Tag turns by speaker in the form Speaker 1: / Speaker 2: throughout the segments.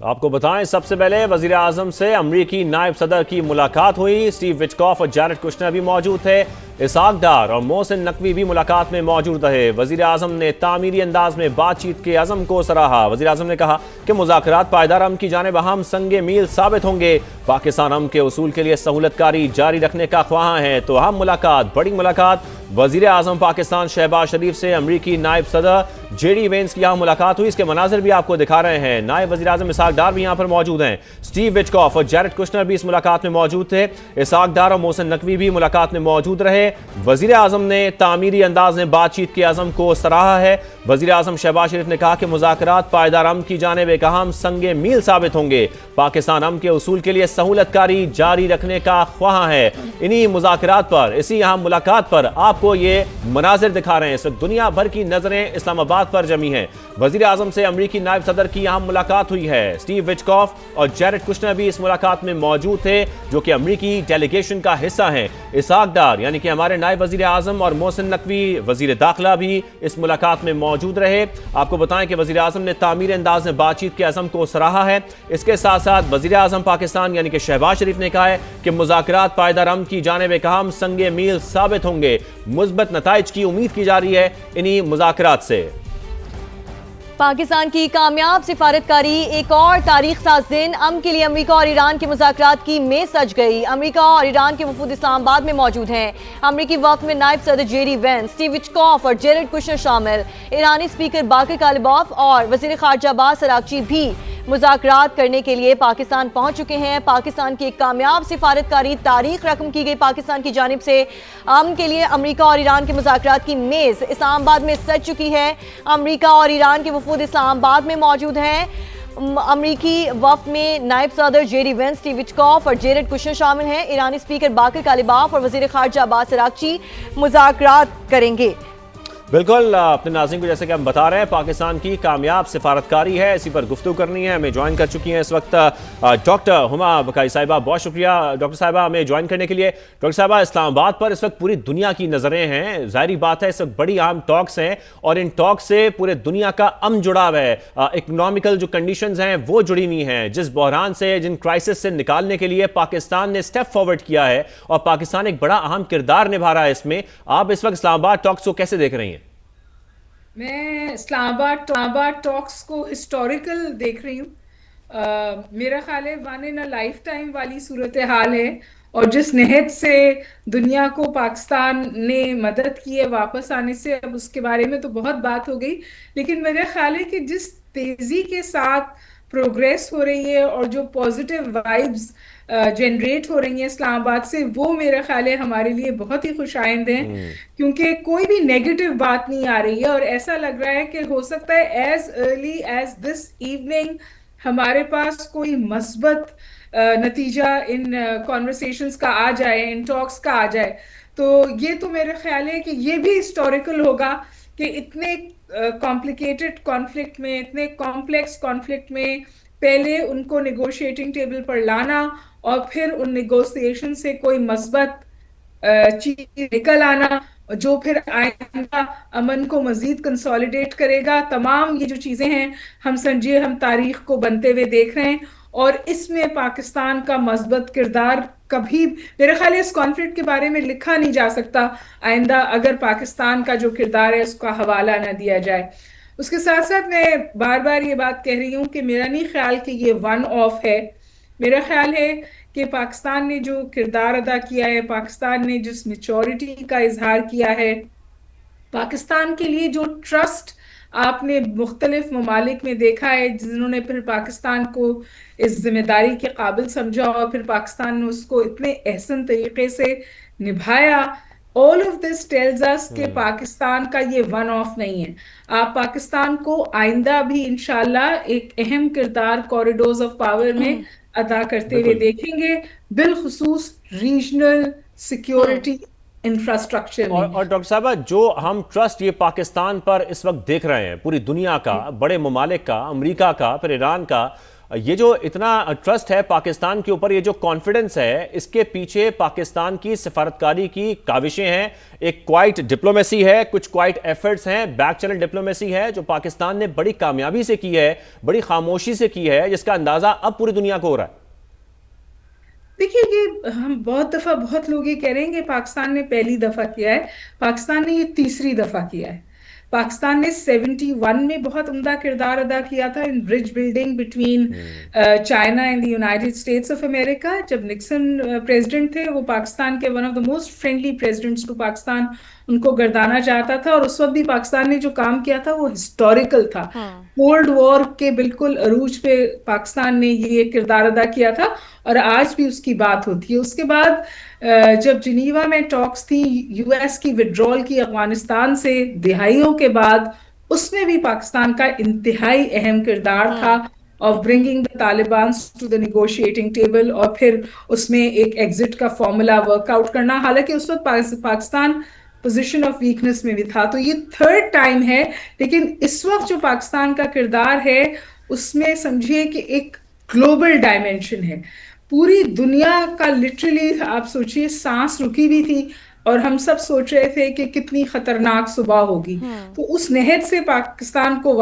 Speaker 1: आपको बताएं, सबसे पहले वजीर आजम से अमरीकी नायब सदर की मुलाकात हुई। स्टीव विटकॉफ और जैरेड कुशनर भी मौजूद थे। इसहाक डार और मोहसिन नकवी भी मुलाकात में मौजूद रहे। वजीर आजम ने तामीरी अंदाज में बातचीत के अज़म को सराहा। वजीर आजम ने कहा कि मुज़ाकरात पायदार अमन की जानिब अहम संगे मील साबित होंगे। पाकिस्तान अमन के उसूल के लिए सहूलतकारी जारी रखने का ख्वाह है। तो अहम मुलाकात, बड़ी मुलाकात वजीर आजम पाकिस्तान शहबाज शरीफ से अमरीकी नायब सदर जेडी वेंस की यहाँ मुलाकात हुई। इसके मनाजिर भी आपको दिखा रहे हैं। नायब वजीर आजम इसहाक डार भी यहाँ पर मौजूद हैं। स्टीव विटकॉफ और जैरेड कुशनर भी इस मुलाकात में मौजूद थे। इसहाक डार और मोहसिन नकवी भी मुलाकात में मौजूद रहे। वजीर आजम ने तामीरी अंदाज में बातचीत के अज़म को सराहा है। वजीर आजम शहबाज शरीफ ने कहा कि मुज़ाकरात पायदार अमन की जानिब एक अहम संगे मील साबित होंगे। पाकिस्तान अमन के उसूल के लिए सहूलतकारी जारी रखने का ख्वाह है। इन्हीं मुज़ाकरात पर, इसी अहम मुलाकात पर आपको ये मनाजिर दिखा रहे हैं। इस वक्त दुनिया भर की नजरें इस्लामाबाद पर जमी हैं। वजीर आजम से अमरीकी नायब सदर की अहम मुलाकात हुई है। स्टीव विटकॉफ और जैरेड कुशनर भी इस मुलाकात में मौजूद थे, जो कि अमरीकी डेलीगेशन का हिस्सा हैं। इसहाक डार यानी कि हमारे नायब वजीर आजम और मोहसिन नकवी वजीर दाखिला भी इस मुलाकात में मौजूद रहे। आपको बताएं कि वजीर आजम ने तामीरी अंदाज में बातचीत के अज़म को सराहा है। इसके साथ साथ वजीर आजम पाकिस्तान यानी कि शहबाज शरीफ ने कहा है कि मुज़ाकरात पायदार अमन की जानिब एक अहम संगे मील साबित होंगे। मुस्बत नताइज की उम्मीद की जा रही है इन्हीं मुज़ाकरात से।
Speaker 2: पाकिस्तान की कामयाब सिफारतकारी एक और तारीख साज दिन। अमन के लिए अमेरिका और ईरान के मुज़ाकरात की मेज सज गई। अमेरिका और ईरान के वफूद इस्लामाबाद में मौजूद हैं। अमेरिकी वफ्द में नायब सदर जेडी वेंस, स्टीव विटकॉफ और जैरेड कुशनर शामिल। ईरानी स्पीकर बाकर कालिबाफ और वज़ीर ख़ारजा अब्बास अराग़ची भी मुज़ाकरात करने के लिए पाकिस्तान पहुंच चुके हैं। पाकिस्तान की एक कामयाब सिफारतकारी तारीख रकम की गई। पाकिस्तान की जानिब से अमन के लिए अमेरिका और ईरान के मुज़ाकरात की मेज़ इस्लामाबाद में सज चुकी है। अमेरिका और ईरान के वफूद इस्लामाबाद में मौजूद हैं। अमरीकी वफ्द में नायब सदर जेडी वेंस, स्टीव विटकॉफ और जैरेड कुशनर शामिल हैं। ईरानी स्पीकर बाकर कालिबाफ और वज़ीर ख़ारजा अब्बास अराग़ची मुज़ाकरात करेंगे।
Speaker 1: बिल्कुल, अपने नाज़रीन को जैसे कि हम बता रहे हैं, पाकिस्तान की कामयाब सिफारतकारी है, इसी पर गुफ्तगू करनी है। हमें ज्वाइन कर चुकी हैं इस वक्त डॉक्टर हुमा बकाई साहिबा। बहुत शुक्रिया डॉक्टर साहिबा हमें ज्वाइन करने के लिए। डॉक्टर साहिबा, इस्लामाबाद पर इस वक्त पूरी दुनिया की नज़रें हैं। ज़ाहिरी बात है, इस वक्त बड़ी अहम टॉक्स हैं और इन टॉक्स से पूरे दुनिया का अमन जुड़ा हुआ है। इकनॉमिकल जो कंडीशंस हैं वो जुड़ी हुई हैं। जिस बहरान से, जिन क्राइसिस से निकालने के लिए पाकिस्तान ने स्टेप फॉरवर्ड किया है और पाकिस्तान एक बड़ा अहम किरदार निभा रहा है इसमें। आप इस वक्त इस्लामाबाद टॉक्स को कैसे देख रही हैं?
Speaker 3: मैं इस्लामाबाद टॉक्स को हिस्टोरिकल देख रही हूँ। मेरा ख्याल है one in a life time वाली सूरत हाल है। और जिस नहज से दुनिया को पाकिस्तान ने मदद की है वापस आने से, अब उसके बारे में तो बहुत बात हो गई, लेकिन मेरा ख्याल है कि जिस तेज़ी के साथ प्रोग्रेस हो रही है और जो पॉजिटिव वाइब्स जनरेट हो रही हैं इस्लामाबाद से, वो मेरा ख्याल है हमारे लिए बहुत ही खुशाइंद हैं, क्योंकि कोई भी नेगेटिव बात नहीं आ रही है। और ऐसा लग रहा है कि हो सकता है as early as this evening हमारे पास कोई मस्बत नतीजा इन कॉन्वर्सेशंस का आ जाए, इन टॉक्स का आ जाए। तो ये तो मेरा ख्याल है कि ये भी हिस्टोरिकल होगा कि इतने कॉम्प्लिकेटेड कॉन्फ्लिक्ट में, इतने कॉम्प्लेक्स कॉन्फ्लिक्ट में पहले उनको नेगोशिएटिंग टेबल पर लाना और फिर उन नेगोशिएशन से कोई मस्बत चीज निकल आना, जो फिर आइंदा अमन को मजीद कंसोलिडेट करेगा। तमाम ये जो चीजें हैं हम समझिए हम तारीख को बनते हुए देख रहे हैं और इसमें पाकिस्तान का मस्बत किरदार कभी, मेरे ख्याल इस कॉन्फ्लिक्ट के बारे में लिखा नहीं जा सकता आइंदा अगर पाकिस्तान का जो किरदार है उसका हवाला ना दिया जाए। उसके साथ साथ मैं बार बार ये बात कह रही हूँ कि मेरा नहीं ख्याल कि ये वन ऑफ है। मेरा ख्याल है कि पाकिस्तान ने जो किरदार अदा किया है, पाकिस्तान ने जिस मैच्योरिटी का इजहार किया है, पाकिस्तान के लिए जो ट्रस्ट आपने मुख्तलिफ ममालिक में देखा है, जिन्होंने फिर पाकिस्तान को इस जिम्मेदारी के काबिल समझा और फिर पाकिस्तान ने उसको इतने एहसन तरीके से निभाया। All of this tells us कि पाकिस्तान का ये वन ऑफ नहीं है। आप पाकिस्तान को आइंदा भी इंशाल्लाह एक अहम किरदार कॉरिडोर्स ऑफ पावर में अदा करते हुए देखेंगे, बिलखुसूस रीजनल सिक्योरिटी इंफ्रास्ट्रक्चर में।
Speaker 1: और डॉक्टर साहब, जो हम ट्रस्ट ये पाकिस्तान पर इस वक्त देख रहे हैं पूरी दुनिया का, बड़े ममालिक का, अमेरिका का, फिर ईरान का, ये जो इतना ट्रस्ट है पाकिस्तान के ऊपर, ये जो कॉन्फिडेंस है, इसके पीछे पाकिस्तान की सिफारतकारी की काविशें हैं, एक क्वाइट डिप्लोमेसी है, कुछ क्वाइट एफर्ट्स हैं, बैक चैनल डिप्लोमेसी है जो पाकिस्तान ने बड़ी कामयाबी से की है, बड़ी खामोशी से की है, जिसका अंदाजा अब पूरी दुनिया को हो रहा है।
Speaker 3: देखिए, ये हम बहुत दफा बहुत लोग ये कह रहे हैं कि पाकिस्तान ने पहली दफा किया है। पाकिस्तान ने ये तीसरी दफा किया है। पाकिस्तान ने 71 में बहुत उम्दा किरदार अदा किया था in bridge building between China and the United States of America. जब निक्सन प्रेसिडेंट थे, वो पाकिस्तान के one of the most friendly presidents to Pakistan उनको गर्दाना चाहता था, और उस वक्त भी पाकिस्तान ने जो काम किया था वो हिस्टोरिकल था। कोल्ड वॉर के बिल्कुल अरूज पे पाकिस्तान ने ये किरदार अदा किया था, और आज भी उसकी बात होती है। उसके बाद जब जिनीवा में टॉक्स थी यूएस की विड्रॉल की अफगानिस्तान से दिहाइयों के बाद, उसमें भी पाकिस्तान का इंतहाई अहम किरदार था of bringing the Taliban to the negotiating table, और फिर उसमें एक एग्जिट का फॉर्मूला वर्कआउट करना। हालांकि उस वक्त पाकिस्तान पोजीशन ऑफ वीकनेस में भी था। तो ये थर्ड टाइम है, लेकिन इस वक्त जो पाकिस्तान का किरदार है उसमें समझिए कि एक ग्लोबल डायमेंशन है। पूरी दुनिया का लिटरली आप सोचिए सांस रुकी भी थी, और हम सब सोच रहे थे कि कितनी खतरनाक सुबह होगी। तो उस नहज से पाकिस्तान को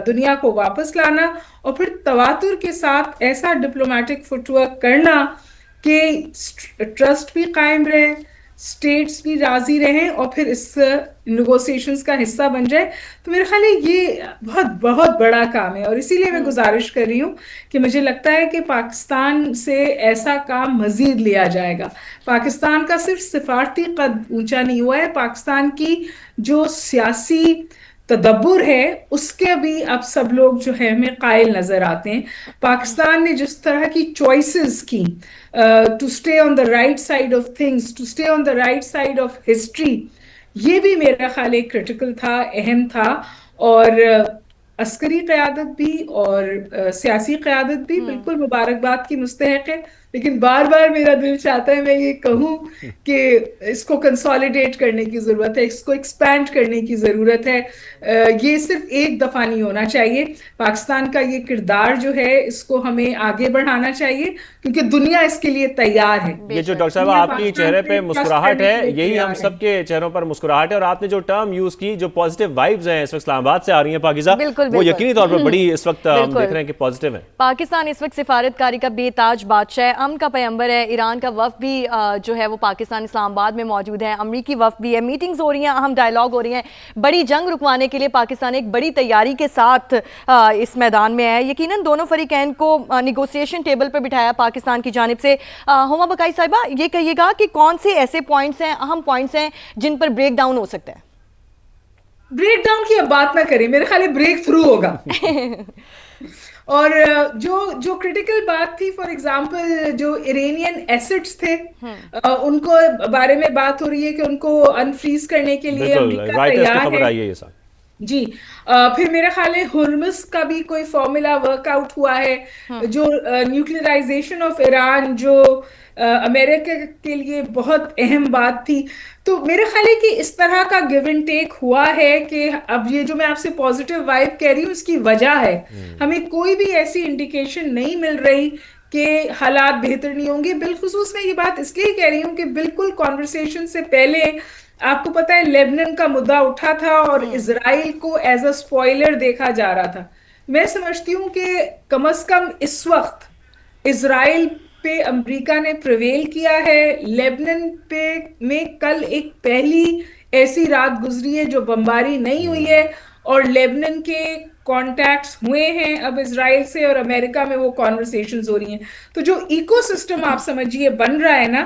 Speaker 3: दुनिया को वापस लाना, और फिर तवातुर के साथ ऐसा डिप्लोमेटिक फुटवर्क करना कि ट्रस्ट भी कायम रहे, स्टेट्स भी राजी रहें, और फिर इस नेगोशिएशंस का हिस्सा बन जाए। तो मेरे ख्याल है ये बहुत बहुत बड़ा काम है, और इसीलिए मैं गुजारिश कर रही हूँ कि मुझे लगता है कि पाकिस्तान से ऐसा काम मजीद लिया जाएगा। पाकिस्तान का सिर्फ सिफारती कद ऊंचा नहीं हुआ है, पाकिस्तान की जो सियासी तदब्बुर है उसके भी अब सब लोग जो है हमें कायल नजर आते हैं। पाकिस्तान ने जिस तरह की चॉइसेस की to stay on the right side of things, to stay on the right side of history, ये भी मेरा ख्याल एक क्रिटिकल था, अहम था। और अस्करी क़यादत भी और सियासी क़यादत भी बिल्कुल मुबारकबाद की मुस्तहक है। लेकिन बार बार मेरा दिल चाहता है मैं ये कहूँ कि इसको कंसोलिडेट करने की ज़रूरत है, इसको एक्सपैंड करने की ज़रूरत है। ये सिर्फ एक दफ़ा नहीं होना चाहिए। पाकिस्तान का ये किरदार जो है इसको हमें आगे बढ़ाना चाहिए, क्योंकि दुनिया इसके लिए तैयार है।
Speaker 1: ये जो डॉक्टर साहब आपकी चेहरे पे मुस्कुराहट है, यही हम सबके चेहरों पर मुस्कुराहट है। और आपने जो टर्म यूज की, जो पॉजिटिव वाइब्स हैं इस वक्त इस्लामाबाद से आ रही हैं पाकिज़ा, वो यकीनी तौर पर बड़ी इस वक्त हम देख रहे हैं कि पॉजिटिव है।
Speaker 2: पाकिस्तान इस वक्त सिफारतकारी का बेताज बादशाह है, अमन का पैगंबर है। ईरान का वफ़द भी जो है वो पाकिस्तान इस्लामाबाद में मौजूद है, अमरीकी वफ़द भी है, मीटिंग्स हो रही हैं, अहम डायलॉग हो रही हैं। बड़ी जंग रुकवाने के लिए पाकिस्तान एक बड़ी तैयारी के साथ इस मैदान में है। यकीनन दोनों फरीकैन को निगोसिएशन टेबल पर बिठाया पाकिस्तान की जानिब से। हुमा बकाई साहिबा, ये कहिएगा कि कौन से ऐसे पॉइंट्स हैं, अहम पॉइंट्स हैं जिन पर ब्रेक डाउन हो सकता है?
Speaker 3: ब्रेक डाउन की अब बात ना करें, मेरे ख्याल ब्रेक थ्रू होगा। और जो क्रिटिकल बात थी, फॉर एग्जांपल जो इरानियन एसेट्स थे, उनको बारे में बात हो रही है कि उनको अनफ्रीज करने के लिए अमेरिका तैयार है। जी, फिर मेरा ख्याल है हुर्मुज का भी कोई फॉर्मूला वर्कआउट हुआ है। जो न्यूक्लियराइजेशन ऑफ ईरान, जो अमेरिका के लिए बहुत अहम बात थी। तो मेरे ख्याल है कि इस तरह का गिव एंड टेक हुआ है कि अब ये जो मैं आपसे पॉजिटिव वाइब कह रही हूँ, इसकी वजह है हमें कोई भी ऐसी इंडिकेशन नहीं मिल रही कि हालात बेहतर नहीं होंगे। बिलखुसूस मैं ये बात इसलिए कह रही हूँ कि बिल्कुल कॉन्वर्सेशन से पहले आपको पता है लेबनान का मुद्दा उठा था, और इजराइल को एज अ स्पॉइलर देखा जा रहा था। मैं समझती हूँ कि कम से कम इस वक्त इजराइल पे अमेरिका ने प्रिवेल किया है। लेबनान पे में कल एक पहली ऐसी रात गुजरी है जो बमबारी नहीं हुई है, और लेबनान के कॉन्टैक्ट्स हुए हैं अब इजराइल से, और अमेरिका में वो कॉन्वर्सेशंस हो रही हैं। तो जो इकोसिस्टम आप समझिए बन रहा है ना,